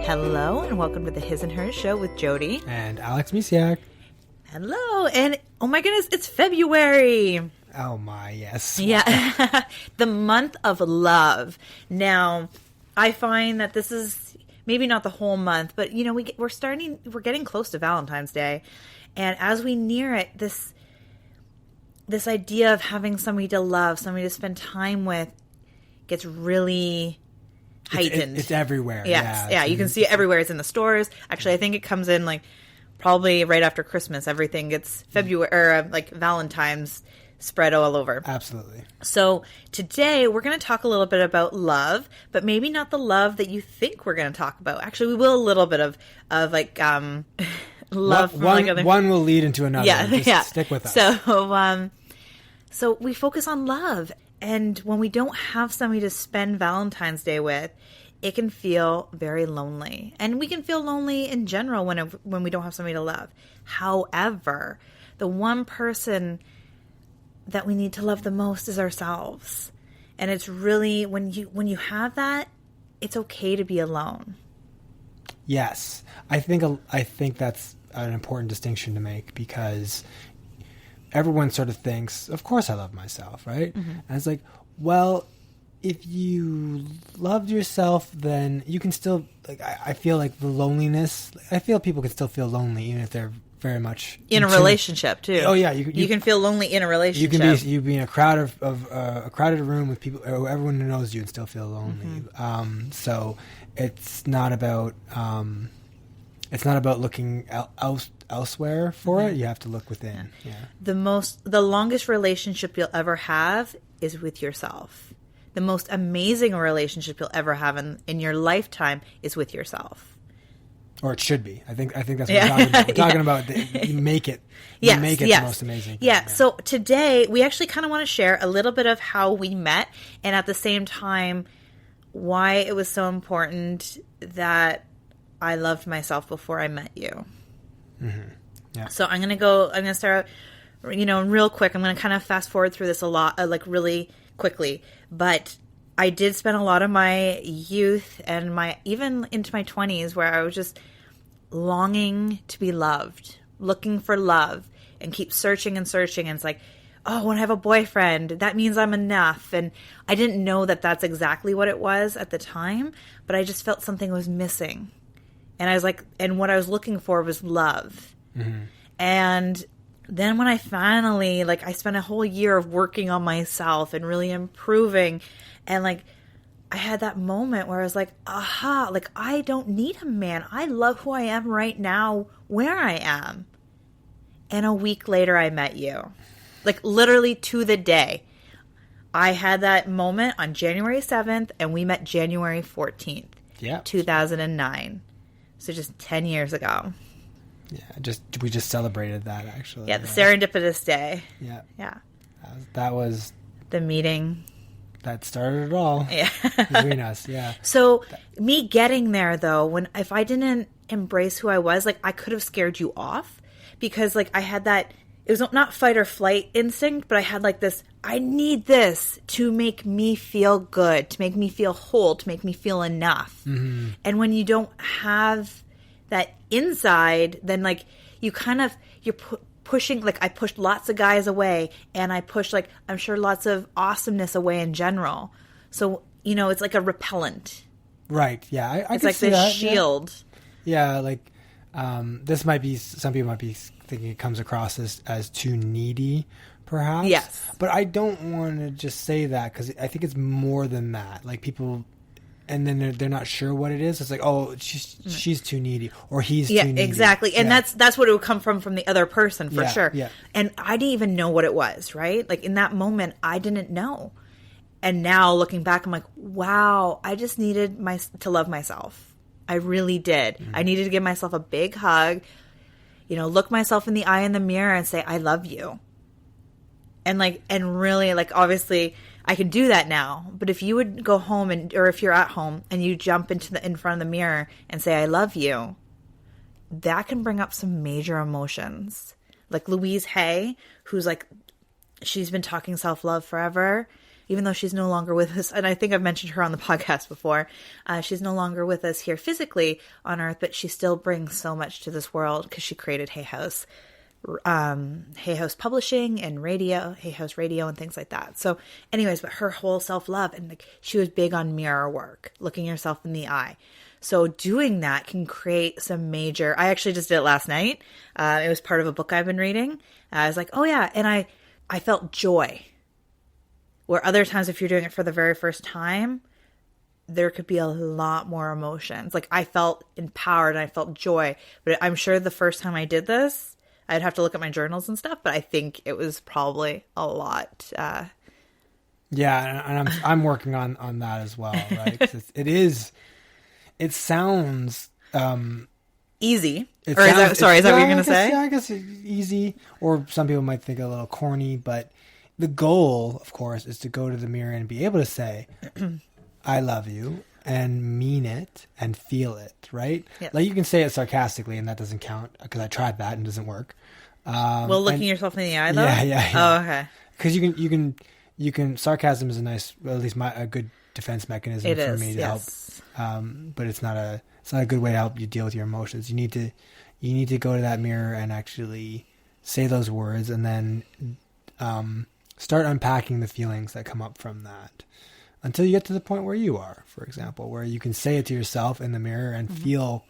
Hello, and welcome to the His and Hers show with Jody. And Alex Misiak. Hello, and oh my goodness, it's February. Oh my, yes. Yeah, the month of love. Now, I find that this is maybe not the whole month, but you know, we're getting close to Valentine's Day. And as we near it, this idea of having somebody to love, somebody to spend time with gets really heightened. It's everywhere. Yes. Yeah, you can see it everywhere. It's in the stores. Actually, I think it comes in like probably right after Christmas. Everything gets February or like Valentine's spread all over. Absolutely. So today we're going to talk a little bit about love, but maybe not the love that you think we're going to talk about. Actually, we will a little bit of like love. One will lead into another. Yeah, Just stick with us. So we focus on love. And when we don't have somebody to spend Valentine's Day with, it can feel very lonely. And we can feel lonely in general when we don't have somebody to love. However, the one person that we need to love the most is ourselves. And it's really, when you have that, it's okay to be alone. Yes. I think that's an important distinction to make, because everyone sort of thinks, of course I love myself, right? Mm-hmm. And it's like, well, if you loved yourself, then you can still, like, I feel like the loneliness, I feel people can still feel lonely even if they're very much in a relationship too. Oh yeah, you can feel lonely in a relationship. You can be in a crowded room with people, everyone who knows you, and still feel lonely. Mm-hmm. So it's not about looking elsewhere for it. You have to look within. Yeah. The longest relationship you'll ever have is with yourself. The most amazing relationship you'll ever have in your lifetime is with yourself. Or it should be. I think that's what we're talking about. We're talking about you make it. You make it the most amazing thing. Yeah. So today we actually kind of want to share a little bit of how we met, and at the same time why it was so important that I loved myself before I met you. Mm-hmm. Yeah. So I'm going to start out, real quick. I'm going to kind of fast forward through this a lot, like really quickly. But I did spend a lot of my youth and even into my 20s where I was just longing to be loved, looking for love, and keep searching and searching. And it's like, oh, when I have a boyfriend, that means I'm enough. And I didn't know that that's exactly what it was at the time, but I just felt something was missing. And I was like, and what I was looking for was love. Mm-hmm. And then when I finally, I spent a whole year of working on myself and really improving. And I had that moment where I was like, aha, I don't need a man. I love who I am right now, where I am. And a week later, I met you. Literally to the day. I had that moment on January 7th, and we met January 14th, 2009. So just 10 years ago. Yeah, we just celebrated that, actually. Yeah, the serendipitous day. Yeah. Yeah. That was the meeting. That started it all. Yeah. Between us, yeah. So me getting there, though, if I didn't embrace who I was, I could have scared you off, because I had that, it was not fight or flight instinct, but I had this, I need this to make me feel good, to make me feel whole, to make me feel enough. Mm-hmm. And when you don't have that inside, then you kind of, you're pushing, I pushed lots of guys away, and I pushed I'm sure lots of awesomeness away in general. So, it's like a repellent. Right. Yeah. I it's can see this that. shield. Yeah. This might be, some people might be thinking it comes across as too needy, perhaps. Yes. But I don't want to just say that, because I think it's more than that. People, and then they're not sure what it is. It's she's too needy, or he's too needy. Exactly. And that's what it would come from the other person, for sure. Yeah. And I didn't even know what it was, right? In that moment, I didn't know. And now looking back, I'm like, wow, I just needed to love myself. I really did. Mm-hmm. I needed to give myself a big hug, look myself in the eye in the mirror and say, I love you. And really, obviously I can do that now. But if you would go home or if you're at home and you jump in front of the mirror and say, I love you, that can bring up some major emotions. Louise Hay, who's she's been talking self-love forever. even though she's no longer with us, and I think I've mentioned her on the podcast before, she's no longer with us here physically on Earth, but she still brings so much to this world because she created Hay House Publishing and Hay House Radio and things like that. So anyways, but her whole self-love, and like she was big on mirror work, looking yourself in the eye. So doing that can create some major, I actually just did it last night. It was part of a book I've been reading. I was like, oh yeah. And I felt joy, where other times if you're doing it for the very first time, there could be a lot more emotions. Like I felt empowered and I felt joy, but I'm sure the first time I did this, I'd have to look at my journals and stuff, but I think it was probably a lot. Yeah, and I'm working on that as well, right? 'Cause it sounds easy. Is that what you're going to say? Yeah, I guess easy, or some people might think a little corny, but the goal, of course, is to go to the mirror and be able to say, I love you, and mean it and feel it, right? Yes. Like you can say it sarcastically and that doesn't count because I tried that and it doesn't work. Well, looking yourself in the eye though? Yeah. Oh, okay. Because you can sarcasm is a nice, well, at least a good defense mechanism for me to help. But it's not a good way to help you deal with your emotions. You need to go to that mirror and actually say those words and then start unpacking the feelings that come up from that. Until you get to the point where you are, for example, where you can say it to yourself in the mirror and feel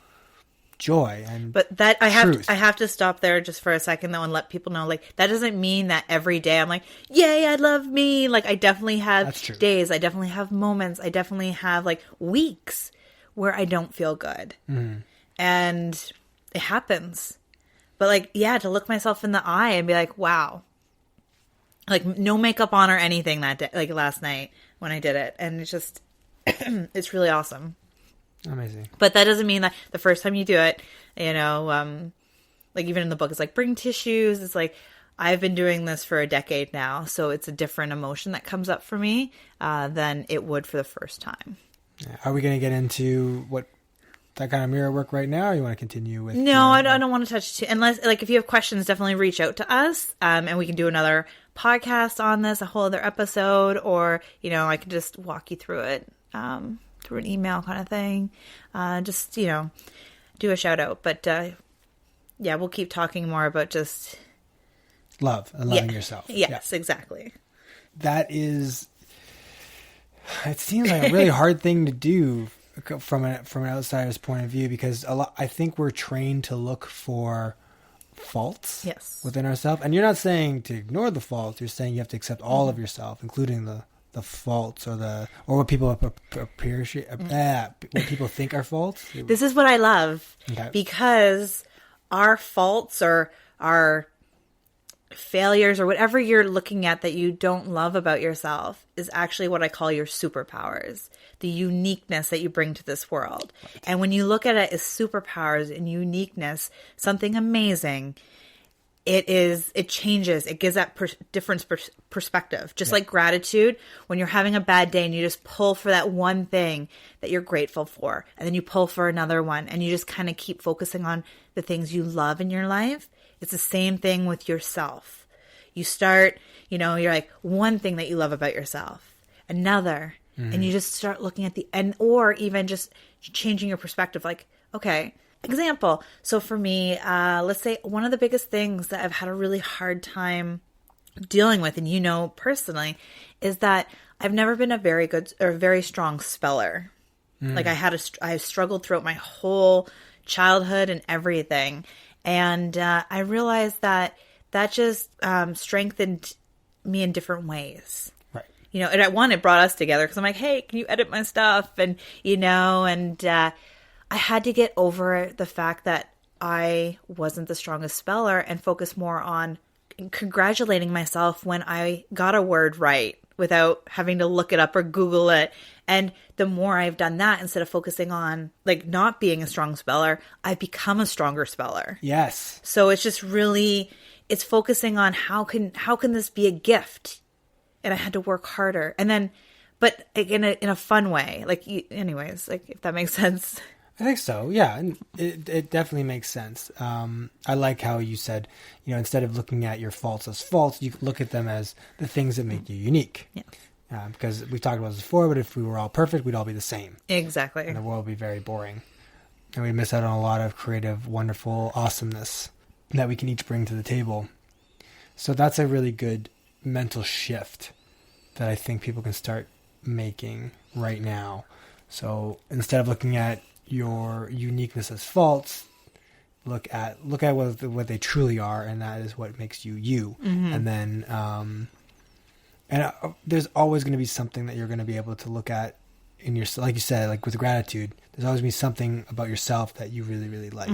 joy and that I have to stop there just for a second though and let people know, like, that doesn't mean that every day I'm like, yay, I love me. Like I definitely have days, I definitely have moments, I definitely have like weeks where I don't feel good. And it happens. But like, yeah, to look myself in the eye and be like, wow. Like no makeup on or anything that day, like last night when I did it. And it's just, it's really awesome. Amazing. But that doesn't mean that the first time you do it, like even in the book, it's like bring tissues. It's like, I've been doing this for a decade now. So it's a different emotion that comes up for me than it would for the first time. Yeah. Are we going to get into that kind of mirror work right now, or you want to continue with? No, I don't want to touch it unless, like, if you have questions, definitely reach out to us, and we can do another podcast on this, a whole other episode, or I can just walk you through it through an email kind of thing. Just do a shout out, but yeah, we'll keep talking more about just love and loving yourself. Yes, exactly. That is. It seems like a really hard thing to do from an outsider's point of view, because I think we're trained to look for faults within ourselves. And you're not saying to ignore the faults. You're saying you have to accept all of yourself, including the faults or what people appreciate, what people think are faults. This is what I love, because our faults or our failures or whatever you're looking at that you don't love about yourself is actually what I call your superpowers, the uniqueness that you bring to this world. Right. And when you look at it as superpowers and uniqueness, something amazing, it changes. It gives that different perspective. Just like gratitude, when you're having a bad day and you just pull for that one thing that you're grateful for, and then you pull for another one, and you just kind of keep focusing on the things you love in your life. It's the same thing with yourself. You start, you're like one thing that you love about yourself, another, and you just start looking at or even just changing your perspective. Like, okay, example. So for me, let's say one of the biggest things that I've had a really hard time dealing with, and personally, is that I've never been a very good or very strong speller. Like I struggled throughout my whole childhood and everything. And I realized that just strengthened me in different ways. Right. And at one, it brought us together because I'm like, hey, can you edit my stuff? And, I had to get over the fact that I wasn't the strongest speller and focus more on congratulating myself when I got a word right without having to look it up or Google it. And the more I've done that, instead of focusing on like not being a strong speller, I've become a stronger speller. Yes. So it's just really, it's focusing on how can this be a gift? And I had to work harder. And then, but in a fun way, anyways, if that makes sense. I think so. Yeah. And it definitely makes sense. I like how you said, instead of looking at your faults as faults, you look at them as the things that make you unique. Yeah. Because we've talked about this before, but if we were all perfect, we'd all be the same. Exactly. And the world would be very boring. And we'd miss out on a lot of creative, wonderful awesomeness that we can each bring to the table. So that's a really good mental shift that I think people can start making right now. So instead of looking at your uniqueness as faults, look at what they truly are, and that is what makes you you. And then there's always going to be something that you're going to be able to look at in your, like you said, like with gratitude, there's always going to be something about yourself that you really, really like.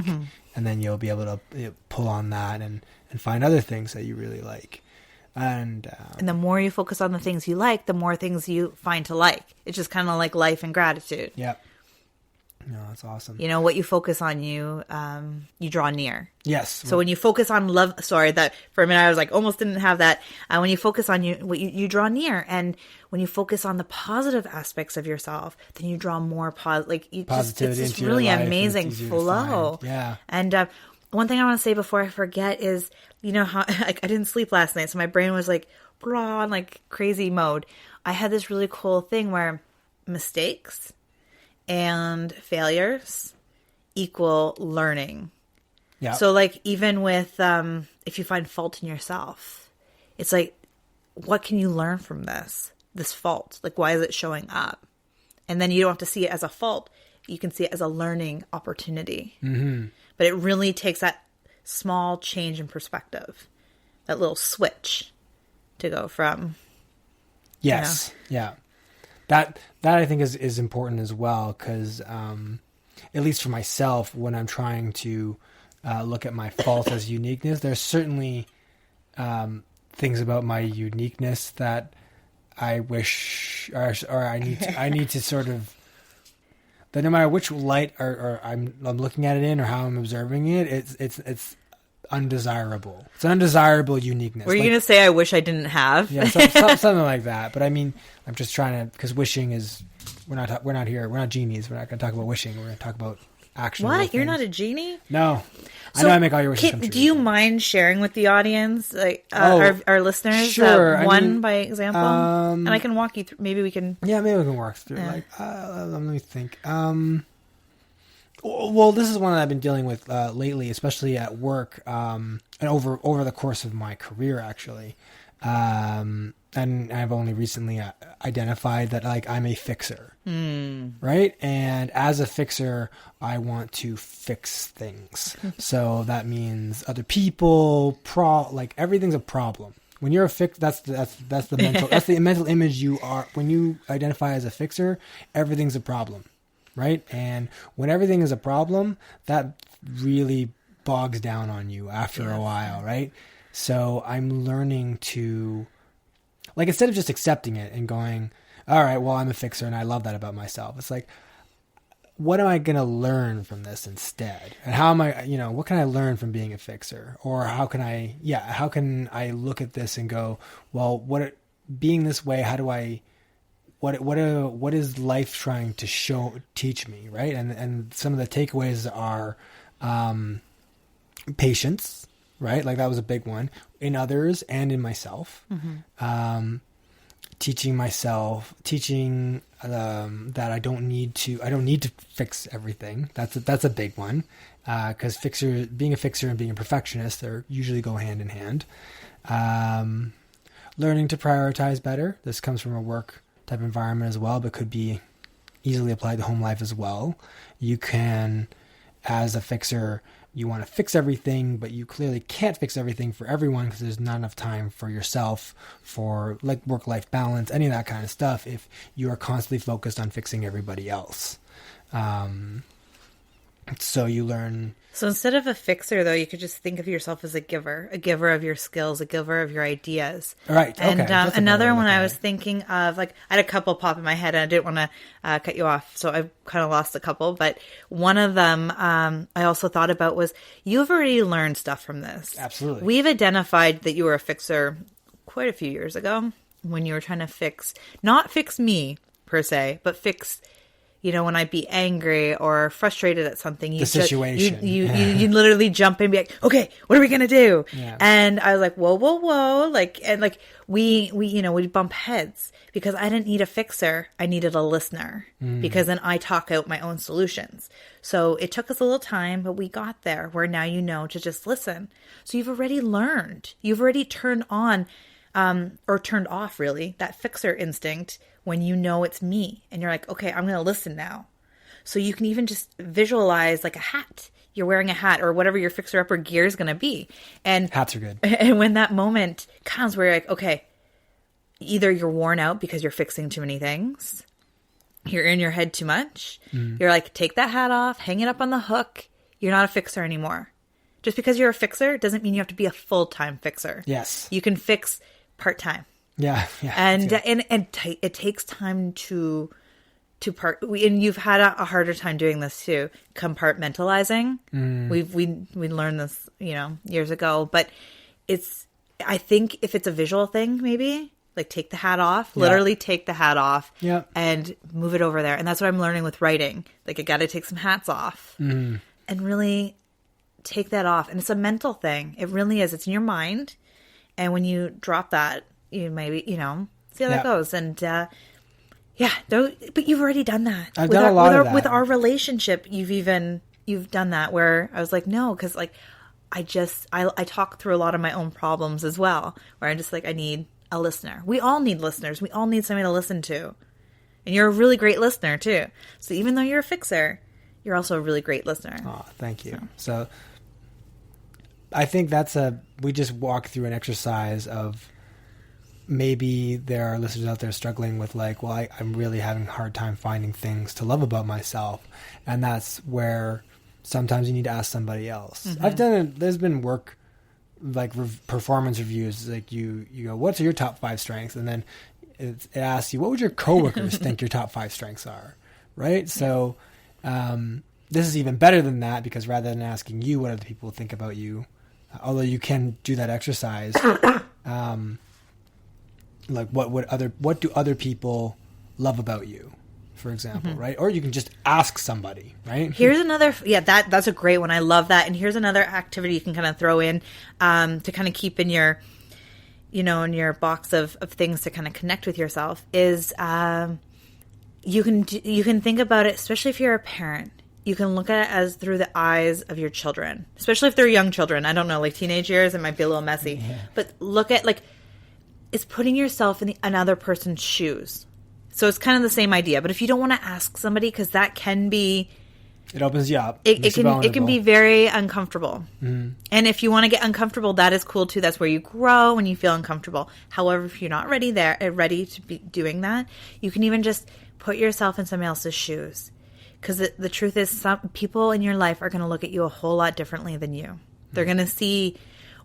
And then you'll be able to pull on that and find other things that you really like. And the more you focus on the things you like, the more things you find to like. It's just kind of like life and gratitude. Yeah. No, that's awesome. You know, what you focus on, you draw near. Yes. So when you focus on love, sorry, that for a minute I was like, almost didn't have that. When you focus on you draw near. And when you focus on the positive aspects of yourself, then you draw more positivity. It's this really amazing flow. Yeah. And one thing I want to say before I forget is, you know how I didn't sleep last night, so my brain was like blah, like crazy mode. I had this really cool thing where mistakes and failures equal learning. Yeah. So like even with if you find fault in yourself, it's like, what can you learn from this fault? Like, why is it showing up? And then you don't have to see it as a fault. You can see it as a learning opportunity. But it really takes that small change in perspective, that little switch to go from. Yes. You know, yeah. That I think is important as well, because at least for myself, when I'm trying to look at my faults as uniqueness, there's certainly things about my uniqueness that I wish or I need to sort of, that no matter which light or I'm looking at it in or how I'm observing it, it's undesirable. It's an undesirable uniqueness. Were you going to say I wish I didn't have? Yeah, something like that. But I mean, I'm just trying to, because wishing is, we're not here, we're not genies. We're not going to talk about wishing. We're going to talk about action. What? You're not a genie? No. So, I know I make all your wishes come true. Do you mind sharing with the audience, like our listeners, sure. one by example? And I can walk you through. Maybe we can. Yeah, maybe we can walk through. Yeah. Let me think. Well, this is one that I've been dealing with lately, especially at work, and over the course of my career, actually. And I've only recently identified that, like, I'm a fixer, right? And as a fixer, I want to fix things. So that means other people, like everything's a problem. When you're a fix, that's the mental that's the mental image you are. When you identify as a fixer, everything's a problem, right? And when everything is a problem, that really bogs down on you after a while, right? So I'm learning to, like, instead of just accepting it and going, all right, well, I'm a fixer and I love that about myself. It's like, what am I going to learn from this instead? And how am I, what can I learn from being a fixer? Or how can I look at this and go, well, being this way, how do I, what is life trying to teach me? Right. And some of the takeaways are, patience, right? Like that was a big one in others and in myself. Teaching that I don't need to fix everything. That's a big one. Cause being a fixer and being a perfectionist, they usually go hand in hand. Learning to prioritize better. This comes from a work type environment as well, but could be easily applied to home life as well. You can, as a fixer, you want to fix everything, but you clearly can't fix everything for everyone because there's not enough time for yourself, for like work-life balance, any of that kind of stuff, if you are constantly focused on fixing everybody else. So you learn. So instead of a fixer, though, you could just think of yourself as a giver of your skills, a giver of your ideas. Right. And okay. Another one I was thinking of, like, I had a couple pop in my head, and I didn't want to cut you off, so I kind of lost a couple. But one of them I also thought about was, you've already learned stuff from this. Absolutely. We've identified that you were a fixer quite a few years ago when you were trying to not fix me per se, but fix when I'd be angry or frustrated at something, the situation, you literally jump in and be like, okay, what are we going to do? Yeah. And I was like, whoa. We bump heads because I didn't need a fixer. I needed a listener because then I talk out my own solutions. So it took us a little time, but we got there where now to just listen. So you've already learned. You've already turned on or turned off, really, that fixer instinct when it's me. And you're like, okay, I'm going to listen now. So you can even just visualize like a hat. You're wearing a hat or whatever your fixer-upper gear is going to be. And hats are good. And when that moment comes where you're like, okay, either you're worn out because you're fixing too many things, you're in your head too much, you're like, take that hat off, hang it up on the hook. You're not a fixer anymore. Just because you're a fixer doesn't mean you have to be a full-time fixer. Yes. You can fix part-time. Yeah. And it takes time to part. And you've had a harder time doing this too, compartmentalizing. We learned this, years ago. But I think if it's a visual thing, maybe like take the hat off, literally take the hat off, and move it over there. And that's what I'm learning with writing. Like I got to take some hats off and really take that off. And it's a mental thing. It really is. It's in your mind. And when you drop that, you maybe, see how that goes. And, but you've already done that. I've done a lot of that. With our relationship, you've done that where I was like, no, because like, I talk through a lot of my own problems as well, where I'm just like, I need a listener. We all need listeners. We all need somebody to listen to. And you're a really great listener too. So even though you're a fixer, you're also a really great listener. Oh, thank you. So I think we just walk through an exercise of maybe there are listeners out there struggling with like, well, I'm really having a hard time finding things to love about myself. And that's where sometimes you need to ask somebody else. There's been work like performance reviews. Like you go, what's your top 5 strengths? And then it asks you, what would your coworkers think your top 5 strengths are? Right. So, this is even better than that because rather than asking you what other people think about you, although you can do that exercise, like what do other people love about you, for example, right? Or you can just ask somebody, right? Here's another, that's a great one. I love that. And here's another activity you can kind of throw in to kind of keep in your, in your box of things to kind of connect with yourself is you can think about it, especially if you're a parent. You can look at it as through the eyes of your children, especially if they're young children. I don't know, like teenage years, it might be a little messy. Yeah. But look at, like, it's putting yourself in another person's shoes. So it's kind of the same idea. But if you don't want to ask somebody, because that can be... It opens you up. It can be very uncomfortable. And if you want to get uncomfortable, that is cool too. That's where you grow when you feel uncomfortable. However, if you're not ready to be doing that, you can even just put yourself in somebody else's shoes. Because the truth is, some people in your life are going to look at you a whole lot differently than you. They're going to see,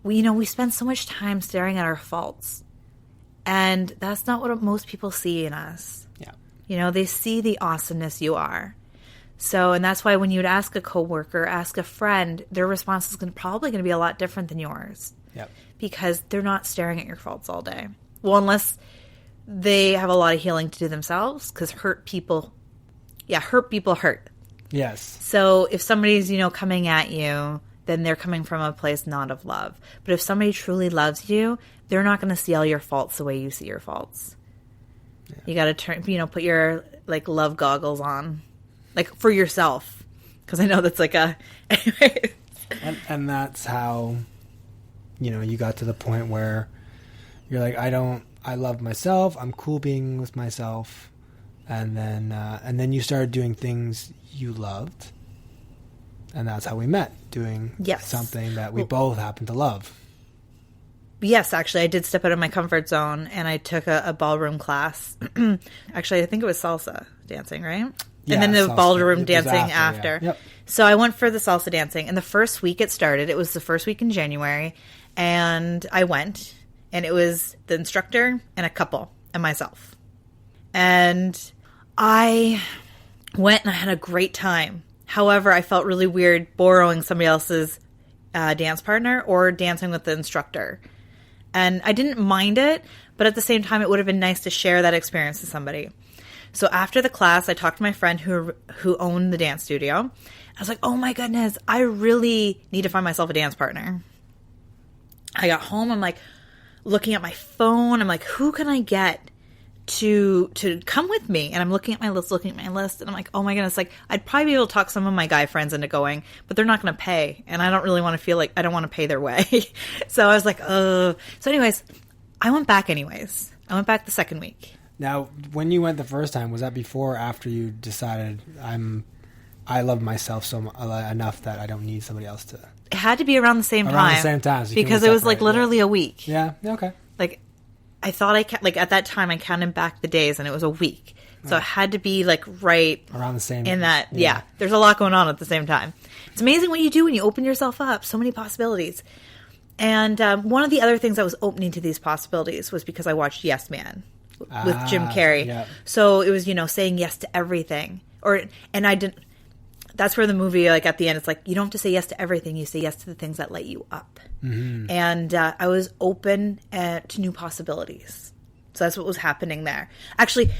we spend so much time staring at our faults. And that's not what most people see in us. Yeah. They see the awesomeness you are. So, and that's why when you'd ask a coworker, ask a friend, their response is probably going to be a lot different than yours. Yep. Because they're not staring at your faults all day. Well, unless they have a lot of healing to do themselves, because hurt people hurt. Yes. So if somebody's, coming at you, then they're coming from a place not of love. But if somebody truly loves you, they're not going to see all your faults the way you see your faults. Yeah. You got to put your love goggles on, for yourself. Because I know that's anyway. And that's how, you got to the point where you're like, I love myself. I'm cool being with myself. And then you started doing things you loved. And that's how we met, doing something that we both happen to love. Yes, actually, I did step out of my comfort zone, and I took a ballroom class. Actually, I think it was salsa dancing, right? Yeah, and then the ballroom dancing after. Yeah. Yep. So I went for the salsa dancing, and the first week it started. It was the first week in January, and I went, and it was the instructor and a couple and myself. And I went, and I had a great time. However, I felt really weird borrowing somebody else's dance partner or dancing with the instructor. And I didn't mind it, but at the same time, it would have been nice to share that experience with somebody. So after the class, I talked to my friend who owned the dance studio. I was like, oh my goodness, I really need to find myself a dance partner. I got home. I'm like looking at my phone. I'm like, who can I get to come with me? And I'm looking at my list, and I'm like, oh my goodness, like I'd probably be able to talk some of my guy friends into going, but they're not going to pay. And I don't really want to feel like I don't want to pay their way. So I was like, so anyways, I went back anyways. I went back the second week. Now, when you went the first time, was that before or after you decided I love myself enough that I don't need somebody else to? It had to be around the same time. Around the same time. So because it was like literally a week. Yeah. Okay. Like I thought at that time I counted back the days and it was a week. So it had to be like right around the same. In that, yeah. There's a lot going on at the same time. It's amazing what you do when you open yourself up. So many possibilities. And one of the other things that was opening to these possibilities was because I watched Yes Man with Jim Carrey. Yeah. So it was, saying yes to everything. And I didn't. That's where the movie, like at the end, it's like you don't have to say yes to everything. You say yes to the things that light you up. Mm-hmm. And I was open to new possibilities. So that's what was happening there. Actually,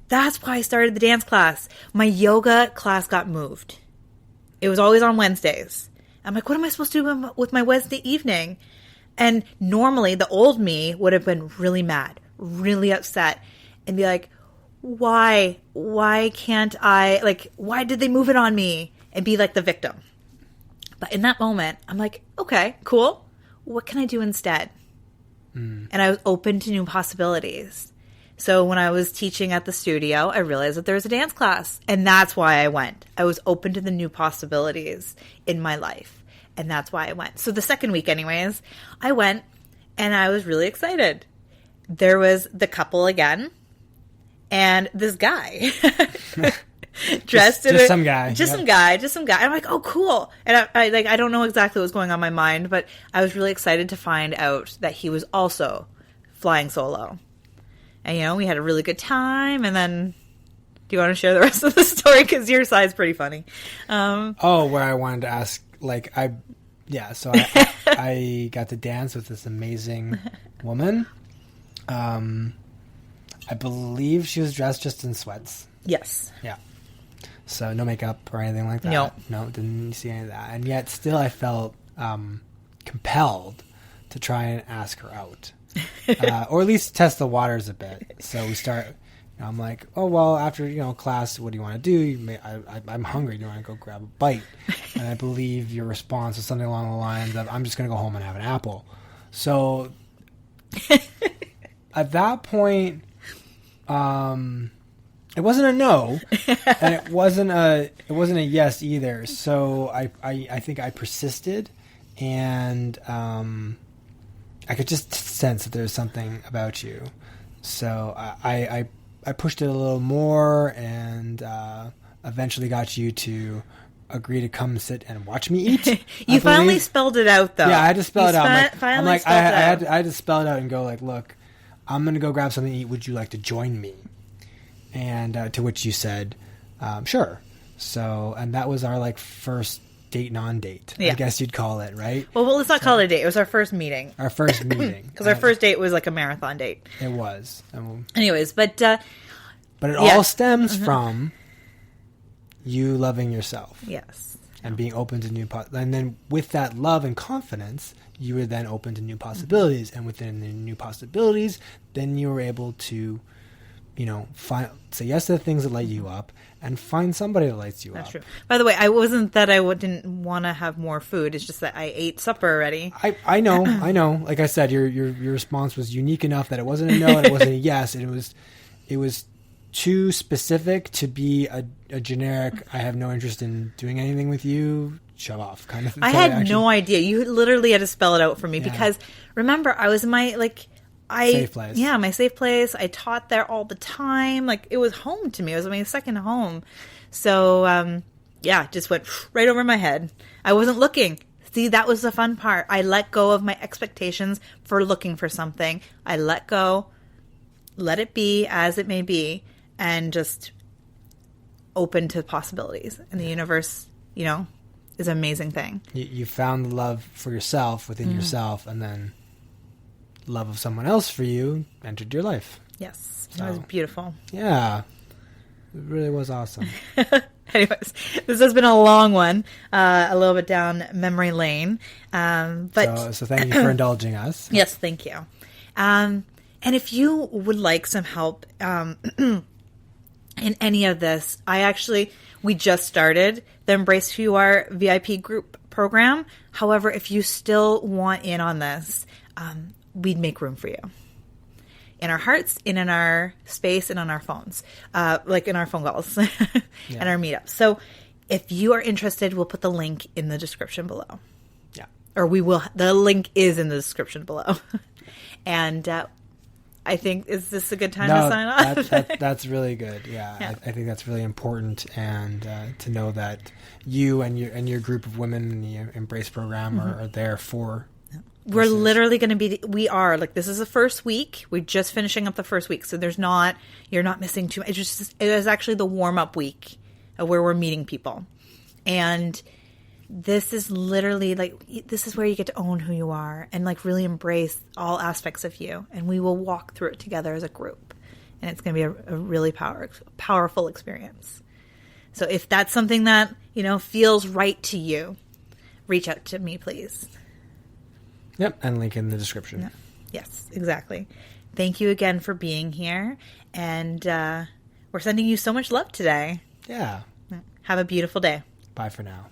that's why I started the dance class. My yoga class got moved. It was always on Wednesdays. I'm like, what am I supposed to do with my Wednesday evening? And normally the old me would have been really mad, really upset, and be like, why can't I, like, why did they move it on me? And be like the victim. But in that moment, I'm like, okay, cool. What can I do instead? And I was open to new possibilities. So when I was teaching at the studio, I realized that there was a dance class. And that's why I went. I was open to the new possibilities in my life. And that's why I went. So the second week anyways, I went and I was really excited. There was the couple again and this guy dressed in some guy. Some guy. I'm like, oh, cool. And I don't know exactly what was going on in my mind, but I was really excited to find out that he was also flying solo. And, we had a really good time. And then, do you want to share the rest of the story? Because your side's pretty funny. Where I wanted to ask, so I got to dance with this amazing woman. I believe she was dressed just in sweats. Yes. Yeah. So no makeup or anything like that. No, didn't see any of that. And yet still I felt compelled to try and ask her out. Or at least test the waters a bit. So we start, I'm like, oh, well, after, class, what do you want to do? I'm hungry. Do you want to go grab a bite? And I believe your response was something along the lines of, I'm just going to go home and have an apple. So at that point, it wasn't a no, and it wasn't a yes either. So I think I persisted, and I could just sense that there's something about you. So I pushed it a little more, and eventually got you to agree to come sit and watch me eat. You finally spelled it out, though. Yeah, I had to spell it out. I had to spell it out and go like, look, I'm going to go grab something to eat. Would you like to join me? And to which you said, sure. So, and that was our first date non-date, I guess you'd call it, right? Well, let's not call it a date. It was our first meeting. Our first meeting. Because our first date was like a marathon date. It was. Anyways, but it all stems from you loving yourself. Yes. And being open to new and then with that love and confidence, you were then open to new possibilities. And within the new possibilities, then you were able to, say yes to the things that light you up and find somebody that lights you up. That's true. By the way, I wasn't that I didn't want to have more food. It's just that I ate supper already. I know. Like I said, your response was unique enough that it wasn't a no and it wasn't a yes. And it was too specific to be a generic, I have no interest in doing anything with you, shove off kind of thing. I had no idea. You literally had to spell it out for me because remember, I was in my safe place. Yeah, my safe place. I taught there all the time. It was home to me. It was my second home. So, just went right over my head. I wasn't looking. See, that was the fun part. I let go of my expectations for looking for something. I let go, let it be as it may be, and just open to possibilities. And the universe, is an amazing thing. You found the love for yourself within yourself, and then love of someone else for you entered your life. Yes. So. It was beautiful. Yeah. really was awesome. Anyways, this has been a long one, a little bit down memory lane. But so thank you for indulging us. Yes, thank you. And if you would like some help in any of this, we just started the Embrace Who You Are VIP group program. However, if you still want in on this, we'd make room for you. In our hearts, and in our space, and on our phones, like in our phone calls and our meetups. So if you are interested, we'll put the link in the description below. Yeah. Or the link is in the description below. And I think, is this a good time to sign off? That's really good. Yeah. I think that's really important. And to know that you and your group of women in the Embrace program are there for. We're literally going to this is the first week. We're just finishing up the first week. So you're not missing too much. It is actually the warm up week where we're meeting people. And this is literally this is where you get to own who you are and really embrace all aspects of you. And we will walk through it together as a group. And it's going to be a really powerful experience. So if that's something that, feels right to you, reach out to me, please. Yep, and link in the description. Yeah. Yes, exactly. Thank you again for being here. And we're sending you so much love today. Yeah. Have a beautiful day. Bye for now.